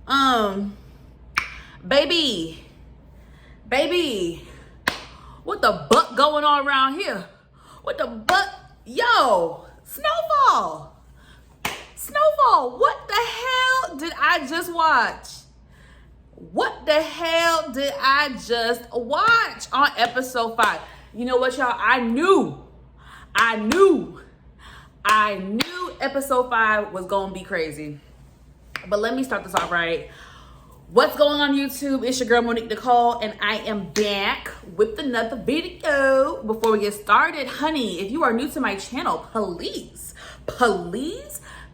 Um, baby, what the butt going on around here? What the butt? Yo, Snowfall, what the hell did I just watch? What the hell did I just watch on episode 5? You know what, y'all? I knew episode 5 was gonna be crazy. But let me start this off right. What's going on YouTube? It's your girl Monique Nicole, and I am back with another video. Before we get started, honey, if you are new to my channel, please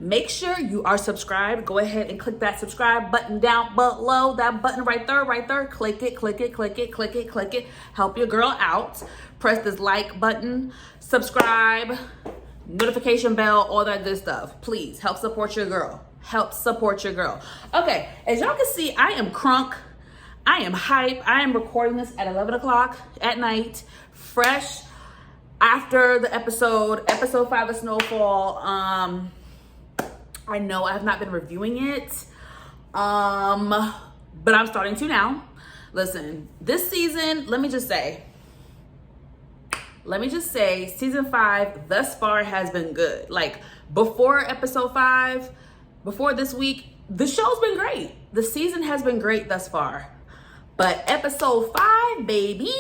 make sure you are subscribed. Go ahead and click that subscribe button down below. That button right there. Click it. Help your girl out. Press this like button, subscribe, notification bell, all that good stuff. Please help support your girl. Okay, as y'all can see, I am crunk. I am hype. I am recording this at 11 o'clock at night, fresh after the episode 5 of Snowfall. I know I have not been reviewing it, but I'm starting to now. Listen, this season, let me just say, season 5 thus far has been good. Like, before episode 5, before this week, the show's been great. The season has been great thus far. But episode 5, baby,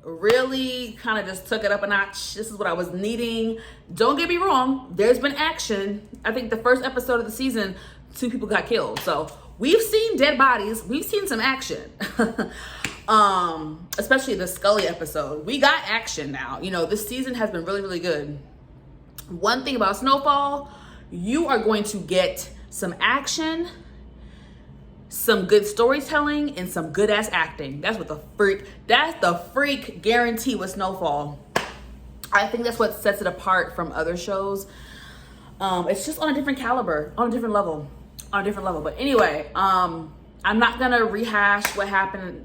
really kind of just took it up a notch. This is what I was needing. Don't get me wrong, there's been action. I think the first episode of the season, 2 people got killed. So we've seen dead bodies. We've seen some action. Especially the Scully episode. We got action now. You know, this season has been really, really good. One thing about Snowfall, you are going to get some action, some good storytelling, and some good ass acting. That's the freak guarantee with Snowfall. I think that's what sets it apart from other shows. It's just on a different caliber, on a different level. But anyway, I'm not gonna rehash what happened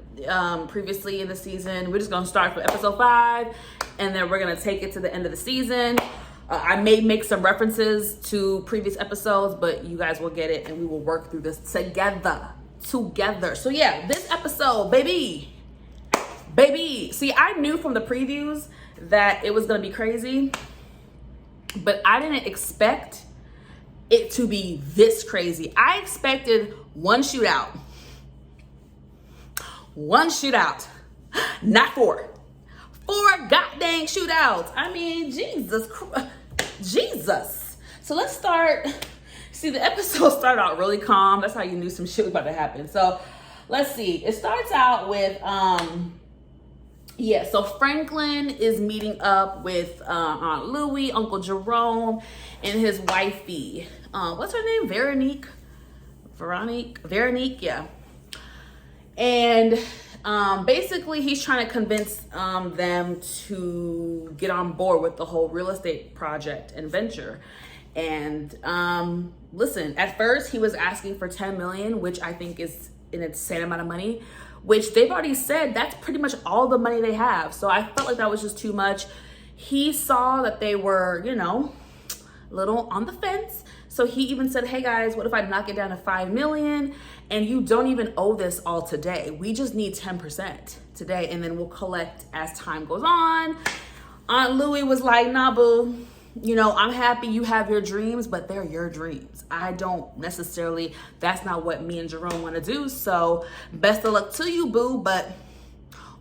previously in the season. We're just gonna start from episode 5, and then we're gonna take it to the end of the season. I may make some references to previous episodes, but you guys will get it, and we will work through this together. So yeah, this episode, baby. See, I knew from the previews that it was gonna be crazy, but I didn't expect it to be this crazy. I expected one shootout, not 4 goddamn shootouts. I mean, Jesus. So let's start. See, the episode started out really calm. That's how you knew some shit was about to happen. So let's see. It starts out with, so Franklin is meeting up with Aunt Louie, Uncle Jerome, and his wifey. What's her name? Veronique, yeah. And basically he's trying to convince them to get on board with the whole real estate project and venture. And listen, at first he was asking for 10 million, which I think is an insane amount of money, which they've already said that's pretty much all the money they have. So I felt like that was just too much. He saw that they were, you know, a little on the fence. So he even said, hey guys, what if I knock it down to 5 million and you don't even owe this all today? We just need 10% today, and then we'll collect as time goes on. Aunt Louie was like, nah, boo, you know, I'm happy you have your dreams, but they're your dreams. I don't necessarily, that's not what me and Jerome want to do. So best of luck to you, boo, but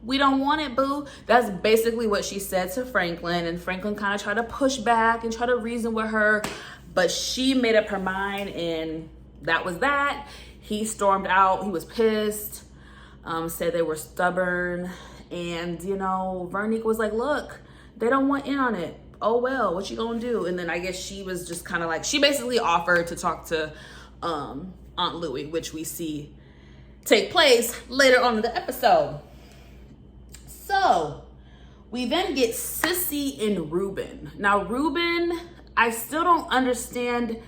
we don't want it, boo. That's basically what she said to Franklin, and Franklin kind of tried to push back and try to reason with her, but she made up her mind, and that was that. He stormed out. He was pissed, said they were stubborn, and, you know, Veronique was like, look, they don't want in on it. Oh, well, what you gonna do? And then I guess she was just kind of like, she basically offered to talk to Aunt Louie, which we see take place later on in the episode. So we then get Sissy and Ruben. Now, Ruben, I still don't understand.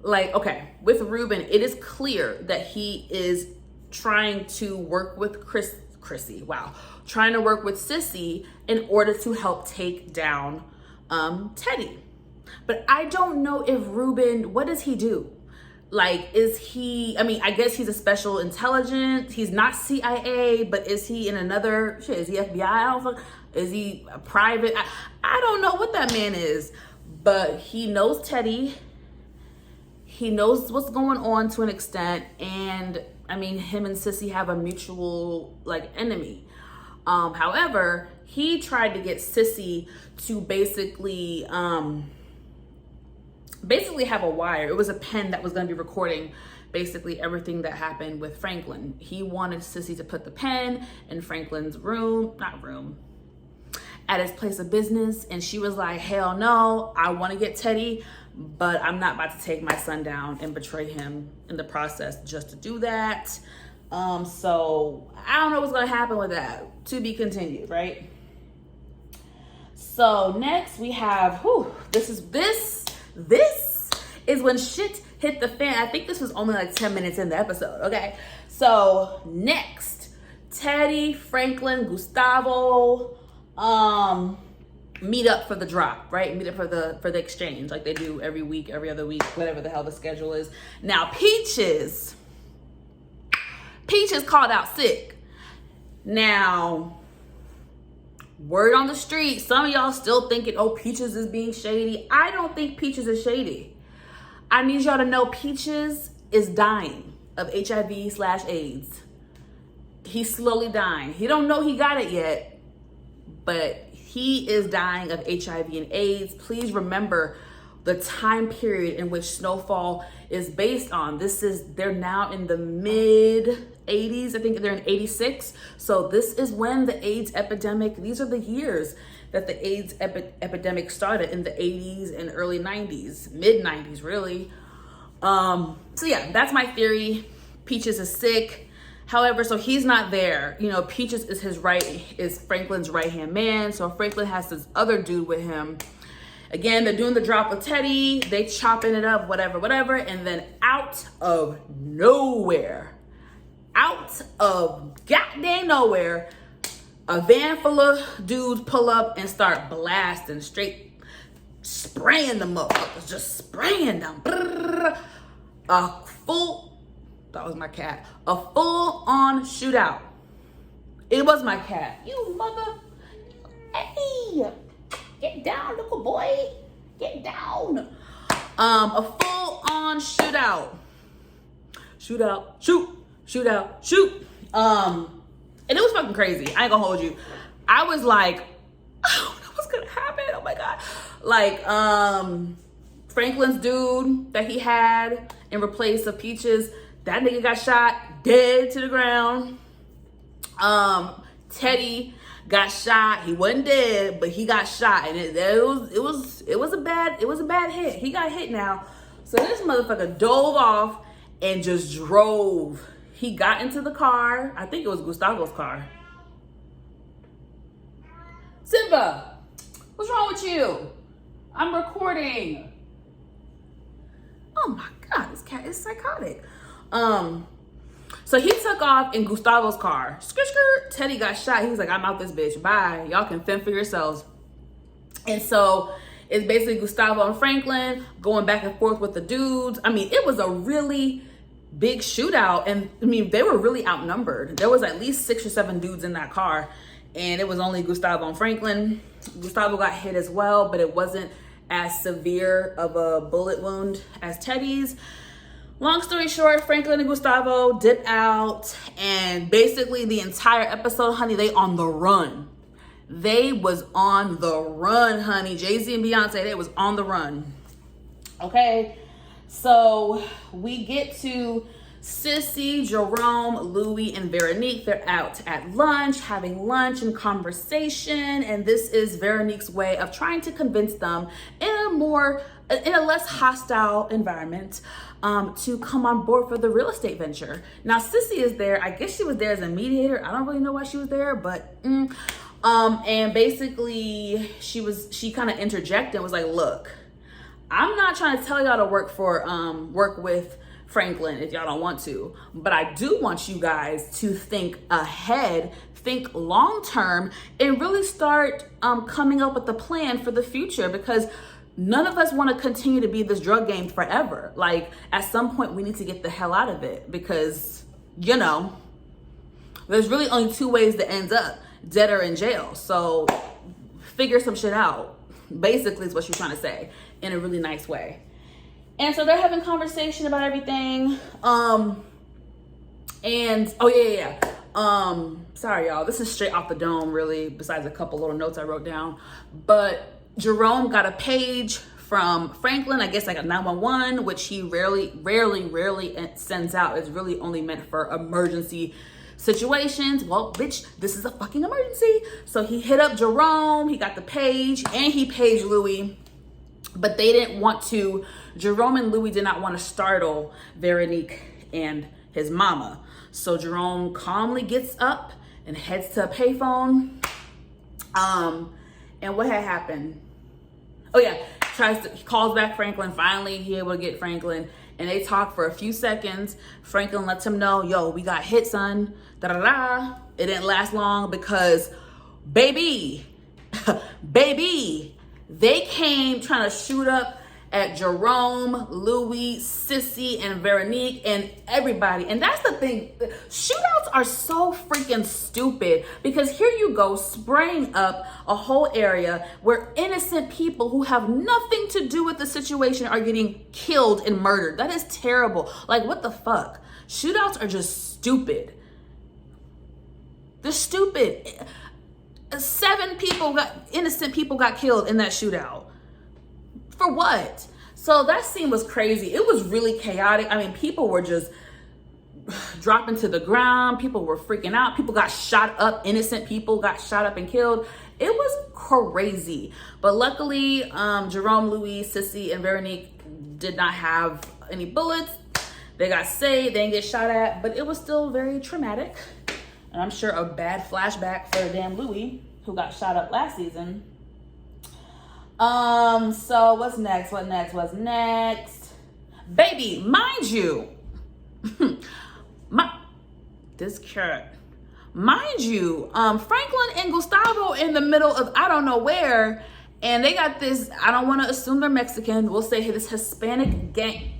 Like, okay, with Ruben, it is clear that he is trying to work with trying to work with Sissy in order to help take down Teddy. But I don't know if Ruben, what does he do? Like, is he, I mean, I guess he's a special intelligence. He's not CIA, but is he in another, shit, is he FBI? I don't fuck, is he a private? I don't know what that man is, but he knows Teddy. He knows what's going on to an extent. And I mean, him and Sissy have a mutual like enemy. However, he tried to get Sissy to basically have a wire. It was a pen that was going to be recording basically everything that happened with Franklin. He wanted Sissy to put the pen in Franklin's at his place of business. And she was like, hell no, I want to get Teddy, but I'm not about to take my son down and betray him in the process just to do that. So I don't know what's going to happen with that. To be continued, right? So next we have, this is when shit hit the fan. I think this was only like 10 minutes in the episode, okay? So next, Teddy, Franklin, Gustavo, meet up for the drop, right? Meet up for the exchange like they do every week, every other week, whatever the hell the schedule is. Now Peaches called out sick. Now, word on the street, some of y'all still thinking, oh, Peaches is being shady. I don't think Peaches is shady. I need y'all to know Peaches is dying of HIV/AIDS. He's slowly dying. He don't know he got it yet, but he is dying of HIV and AIDS. Please remember the time period in which Snowfall is based on. They're now in the mid 80s. I think they're in 86. So this is when the AIDS epidemic, these are the years that the AIDS epidemic started, in the 80s and early 90s, mid 90s really. So yeah, that's my theory. Peaches is sick. However, so he's not there. You know, Peaches is Franklin's right-hand man. So Franklin has this other dude with him. Again, they're doing the drop with Teddy. They chopping it up, whatever. And then out of nowhere, out of goddamn nowhere, a van full of dudes pull up and start blasting, straight spraying them motherfuckers, just spraying them. That was my cat. A full-on shootout. It was my cat. You mother. Hey, get down, little boy. Get down. A full-on shootout. Shootout, shoot. Shootout, shoot. And it was fucking crazy. I ain't gonna hold you. I was like, I don't know what's gonna happen. Oh my God. Like, Franklin's dude that he had in replace of Peaches, that nigga got shot dead to the ground. Teddy got shot. He wasn't dead, but he got shot, and it was a bad hit. He got hit now. So this motherfucker dove off and just drove. He got into the car. I think it was Gustavo's car. Simba, what's wrong with you? I'm recording. Oh my God, this cat is psychotic. So he took off in Gustavo's car. Skirt. Teddy got shot. He was like, I'm out this bitch. Bye. Y'all can fend for yourselves. And so it's basically Gustavo and Franklin going back and forth with the dudes. I mean, it was a really big shootout. And I mean, they were really outnumbered. There was at least 6 or 7 dudes in that car. And it was only Gustavo and Franklin. Gustavo got hit as well, but it wasn't as severe of a bullet wound as Teddy's. Long story short, Franklin and Gustavo dip out, and basically the entire episode, honey, they on the run. They was on the run, honey. Jay-Z and Beyonce, they was on the run. Okay, so we get to Sissy, Jerome, Louie, and Veronique. They're out at lunch, having lunch and conversation, and this is Veronique's way of trying to convince them in a less hostile environment to come on board for the real estate venture. Now, Sissy is there. I guess she was there as a mediator. I don't really know why she was there, but and basically she kind of interjected and was like, look, I'm not trying to tell y'all to work with Franklin if y'all don't want to, but I do want you guys to think ahead, think long term, and really start coming up with a plan for the future, because none of us want to continue to be this drug game forever. Like, at some point we need to get the hell out of it, because, you know, there's really only two ways that ends up, dead or in jail. So figure some shit out, basically, is what she's trying to say, in a really nice way. And so they're having conversation about everything. And oh yeah. Sorry y'all, this is straight off the dome really, besides a couple little notes I wrote down. But Jerome got a page from Franklin, I guess like a 911, which he rarely sends out. It's really only meant for emergency situations. Well, bitch, this is a fucking emergency. So he hit up Jerome, he got the page, and he paged Louis. But they didn't want to, Jerome and Louis did not want to startle Veronique and his mama. So Jerome calmly gets up and heads to a payphone. And what had happened? Oh yeah, he calls back Franklin. Finally, he able to get Franklin, and they talk for a few seconds. Franklin lets him know, yo, we got hit, son. Da da da. It didn't last long because, baby, they came trying to shoot up at Jerome, Louis, Sissy, and Veronique, and everybody. And that's the thing. Shootouts are so freaking stupid, because here you go spraying up a whole area where innocent people who have nothing to do with the situation are getting killed and murdered. That is terrible. Like, what the fuck? Shootouts are just stupid. They're stupid. 7 innocent people got killed in that shootout. For what? So that scene was crazy. It was really chaotic. I mean, people were just dropping to the ground. People were freaking out. People got shot up. Innocent people got shot up and killed. It was crazy. But luckily, Jerome, Louis, Sissy, and Veronique did not have any bullets. They got saved. They didn't get shot at. But it was still very traumatic. And I'm sure a bad flashback for damn Louis, who got shot up last season. So what's next? Baby, mind you, this cat, mind you, Franklin and Gustavo in the middle of I don't know where, and they got this, I don't want to assume they're Mexican, we'll say this Hispanic gang.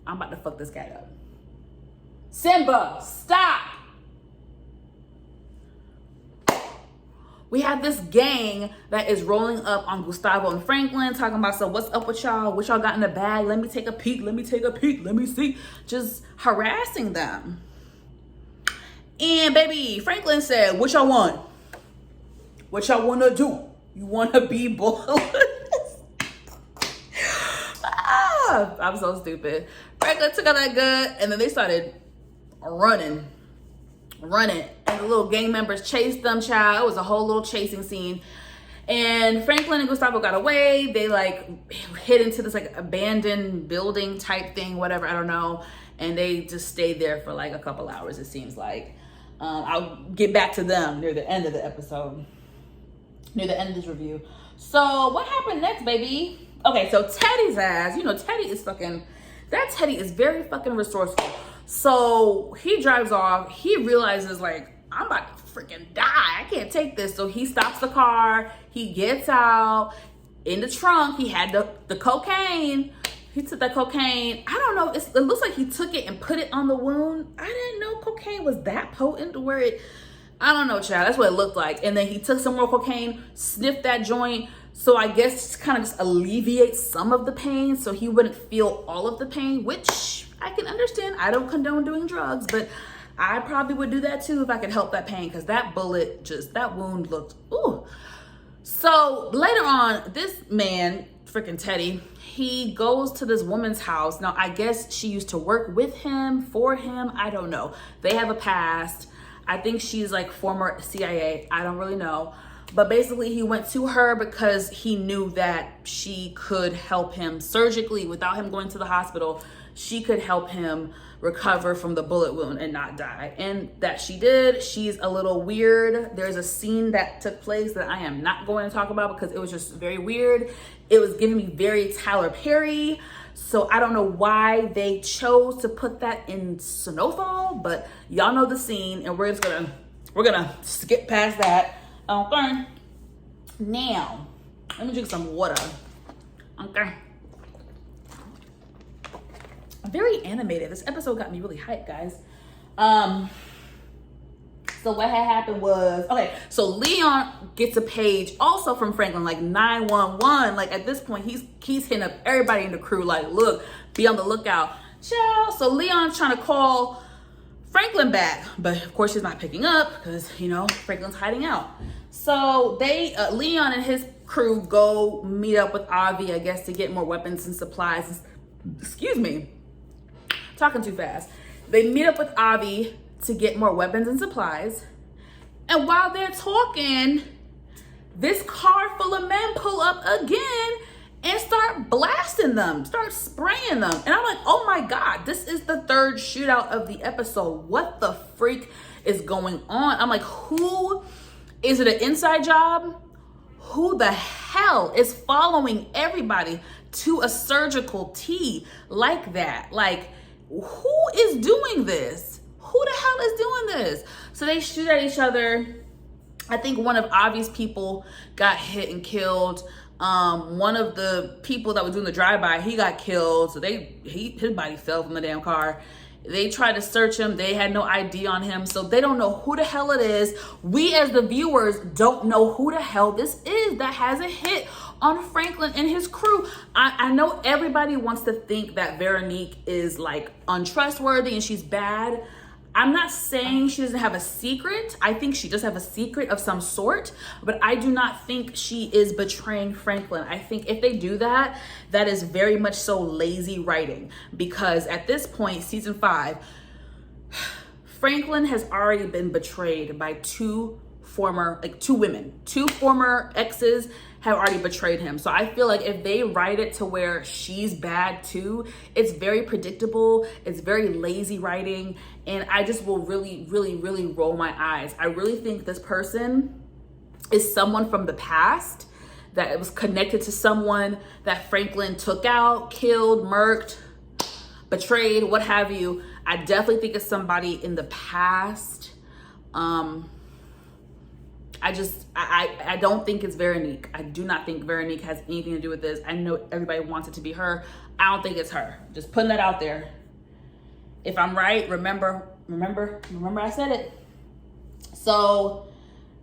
I'm about to fuck this cat up. Simba, stop. We have this gang that is rolling up on Gustavo and Franklin, talking about, so what's up with y'all? What y'all got in the bag? Let me take a peek. Let me see. Just harassing them. And baby, Franklin said, what y'all want? What y'all want to do? You want to be boys? I'm so stupid. Franklin took out that gun, and then they started running. And the little gang members chased them, child. It was a whole little chasing scene. And Franklin and Gustavo got away. They like hid into this like abandoned building type thing, whatever, I don't know. And they just stayed there for like a couple hours, it seems like. I'll get back to them near the end of the episode, near the end of this review. So what happened next, baby? Okay, so Teddy's ass, you know, Teddy is very fucking resourceful. So he drives off. He realizes, like, I'm about to freaking die. I can't take this. So he stops the car. He gets out. In the trunk, he had the cocaine. He took that cocaine. I don't know. It looks like he took it and put it on the wound. I didn't know cocaine was that potent to where it, I don't know, child. That's what it looked like. And then he took some more cocaine, sniffed that joint. So I guess kind of just alleviate some of the pain so he wouldn't feel all of the pain, which I can understand. I don't condone doing drugs, but I probably would do that too if I could help that pain, because that bullet, that wound looked, ooh. So later on, this man, freaking Teddy, he goes to this woman's house. Now, I guess she used to work with him, for him. I don't know. They have a past. I think she's like former CIA. I don't really know. But basically, he went to her because he knew that she could help him surgically without him going to the hospital. She could help him recover from the bullet wound and not die. And that she did. She's a little weird. There's a scene that took place that I am not going to talk about because it was just very weird. It was giving me very Tyler Perry. So I don't know why they chose to put that in Snowfall, but y'all know the scene, and we're gonna skip past that. Okay. Now, Let me drink some water. Okay. I'm very animated. This episode got me really hyped, guys. So what had happened was, okay, so Leon gets a page also from Franklin, like 911. Like at this point, he's hitting up everybody in the crew, like, look, be on the lookout. Ciao. So Leon's trying to call Franklin back, but of course she's not picking up because, you know, Franklin's hiding out. So Leon and his crew go meet up with Avi, I guess, to get more weapons and supplies. Excuse me, talking too fast. They meet up with Avi to get more weapons and supplies. And while they're talking, this car full of men pull up again and start blasting them, start spraying them. And I'm like, oh my God, this is the third shootout of the episode. What the freak is going on? I'm like, is it an inside job? Who the hell is following everybody to a surgical T like that? Like, who is doing this? Who the hell is doing this? So they shoot at each other. I think one of Avi's people got hit and killed. One of the people that was doing the drive-by, he got killed. So his body fell from the damn car. They tried to search him. They had no ID on him. So they don't know who the hell it is. We as the viewers don't know who the hell this is that has a hit on Franklin and his crew. I know everybody wants to think that Veronique is like untrustworthy and she's bad. I'm not saying she doesn't have a secret. I think she does have a secret of some sort, but I do not think she is betraying Franklin. I think if they do that, that is very much so lazy writing, because at this point, season 5, Franklin has already been betrayed by two women. Two former exes have already betrayed him. So I feel like if they write it to where she's bad too, it's very predictable. It's very lazy writing. And I just will really, really, really roll my eyes. I really think this person is someone from the past that was connected to someone that Franklin took out, killed, murked, betrayed, what have you. I definitely think it's somebody in the past. I don't think it's Veronique. I do not think Veronique has anything to do with this. I know everybody wants it to be her. I don't think it's her. Just putting that out there. If I'm right, remember I said it. So,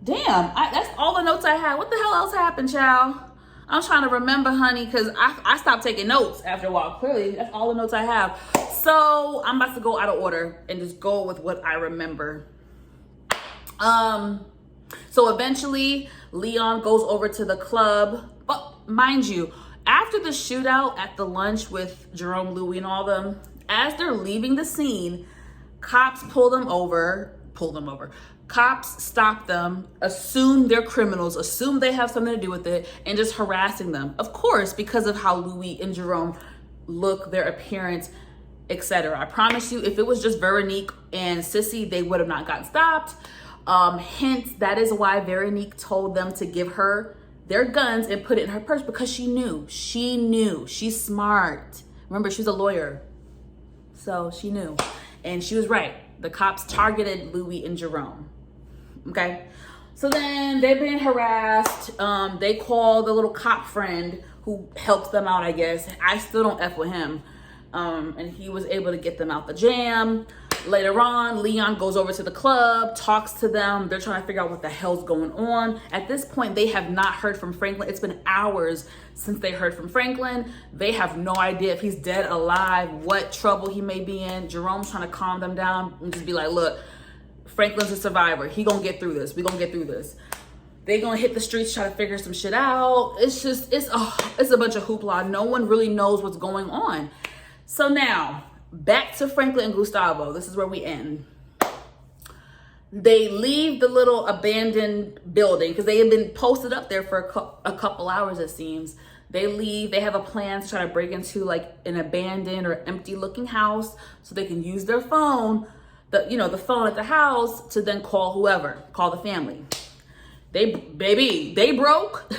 damn, that's all the notes I had. What the hell else happened, child? I'm trying to remember, honey, because I stopped taking notes after a while. Clearly, that's all the notes I have. So, I'm about to go out of order and just go with what I remember. So eventually Leon goes over to the club. But mind you, after the shootout at the lunch with Jerome, Louis, and all them, as they're leaving the scene, cops pull them over. Cops stop them, assume they're criminals, assume they have something to do with it, and just harassing them. Of course, because of how Louis and Jerome look, their appearance, etc. I promise you, if it was just Veronique and Sissy, they would have not gotten stopped. Hence, that is why Veronique told them to give her their guns and put it in her purse, because she knew. She's smart. Remember, she's a lawyer. So she knew. And she was right. The cops targeted Louis and Jerome. Okay? So then they're being harassed. They call the little cop friend who helps them out, I guess. I still don't F with him. And he was able to get them out the jam. Later on, Leon goes over to the club, talks to them. They're trying to figure out what the hell's going on. At this point, they have not heard from Franklin. It's been hours since they heard from Franklin. They have no idea if he's dead, alive, what trouble he may be in. Jerome's trying to calm them down and just be like, look, Franklin's a survivor. He gonna get through this. We gonna get through this. They gonna hit the streets, try to figure some shit out. It's a bunch of hoopla. No one really knows what's going on. So now, back to Franklin and Gustavo. This is where we end. They leave the little abandoned building because they have been posted up there for a couple hours, it seems. They leave. They have a plan to try to break into like an abandoned or empty looking house so they can use their phone, the phone at the house, to then call whoever, call the family. They broke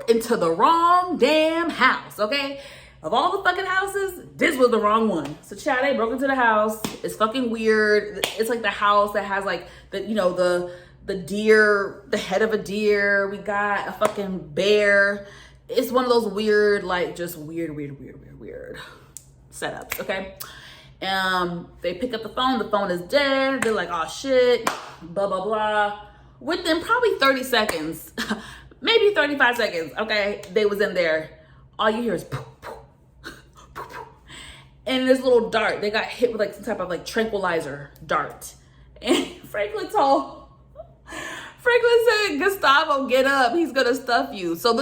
into the wrong damn house, okay? Of all the fucking houses, this was the wrong one. So child, they broke into the house. It's fucking weird. It's like the house that has like the the deer, the head of a deer. We got a fucking bear. It's one of those weird, like just weird setups, okay? They pick up the phone is dead. They're like, oh shit, blah, blah, blah. Within probably 30 seconds, maybe 35 seconds, okay, they was in there. All you hear is poof, poof, poof, poof. And this little dart, they got hit with like some type of like tranquilizer dart. And Franklin said, Gustavo, get up, he's gonna stuff you. So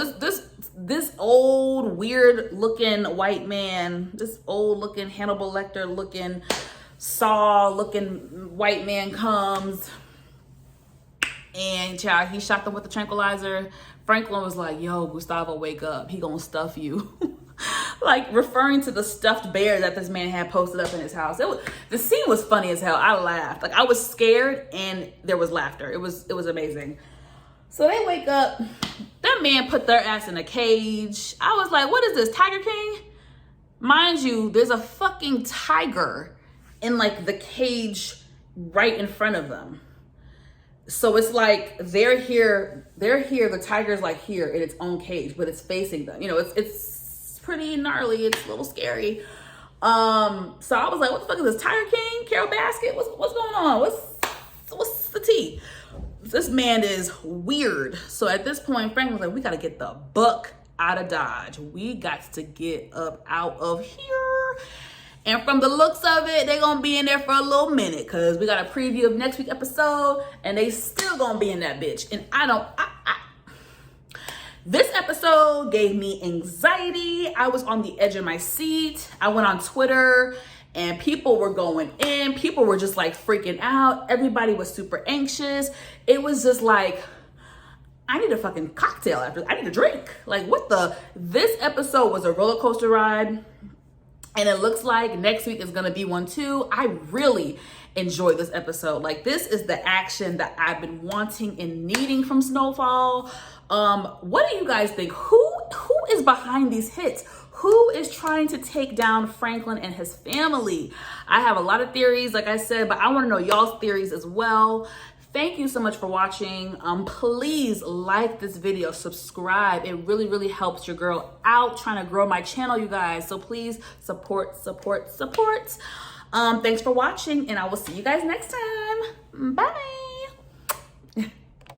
this old, weird looking white man, this old looking Hannibal Lecter looking, Saw looking white man comes, and child, he shot them with the tranquilizer. Franklin was like, yo, Gustavo, wake up, he gonna stuff you. Like referring to the stuffed bear that this man had posted up in his house. The scene was funny as hell. I laughed. Like I was scared and there was laughter. It was amazing. So they wake up, that man put their ass in a cage. I was like, what is this, Tiger King? Mind you, there's a fucking tiger in like the cage right in front of them. So it's like they're here, the tiger's like here in its own cage, but it's facing them. You know, it's pretty gnarly, it's a little scary. So I was like, what the fuck is this, Tiger King, Carol Basket? What's going on? What's the tea? This man is weird. So at this point, Frank was like, we gotta get the buck out of Dodge. We got to get up out of here. And from the looks of it, they're gonna be in there for a little minute because we got a preview of next week's episode and they still gonna be in that bitch. And this episode gave me anxiety. I was on the edge of my seat. I went on Twitter and people were going in. People were just like freaking out. Everybody was super anxious. It was just like, I need a fucking cocktail after. I need a drink. Like this episode was a roller coaster ride. And it looks like next week is gonna be one too. I really enjoyed this episode. Like this is the action that I've been wanting and needing from Snowfall. What do you guys think? Who is behind these hits? Who is trying to take down Franklin and his family? I have a lot of theories, like I said, but I want to know y'all's theories as well. Thank you so much for watching. Please like this video, subscribe. It really helps your girl out trying to grow my channel, you guys. So please support. Thanks for watching, and I will see you guys next time. Bye.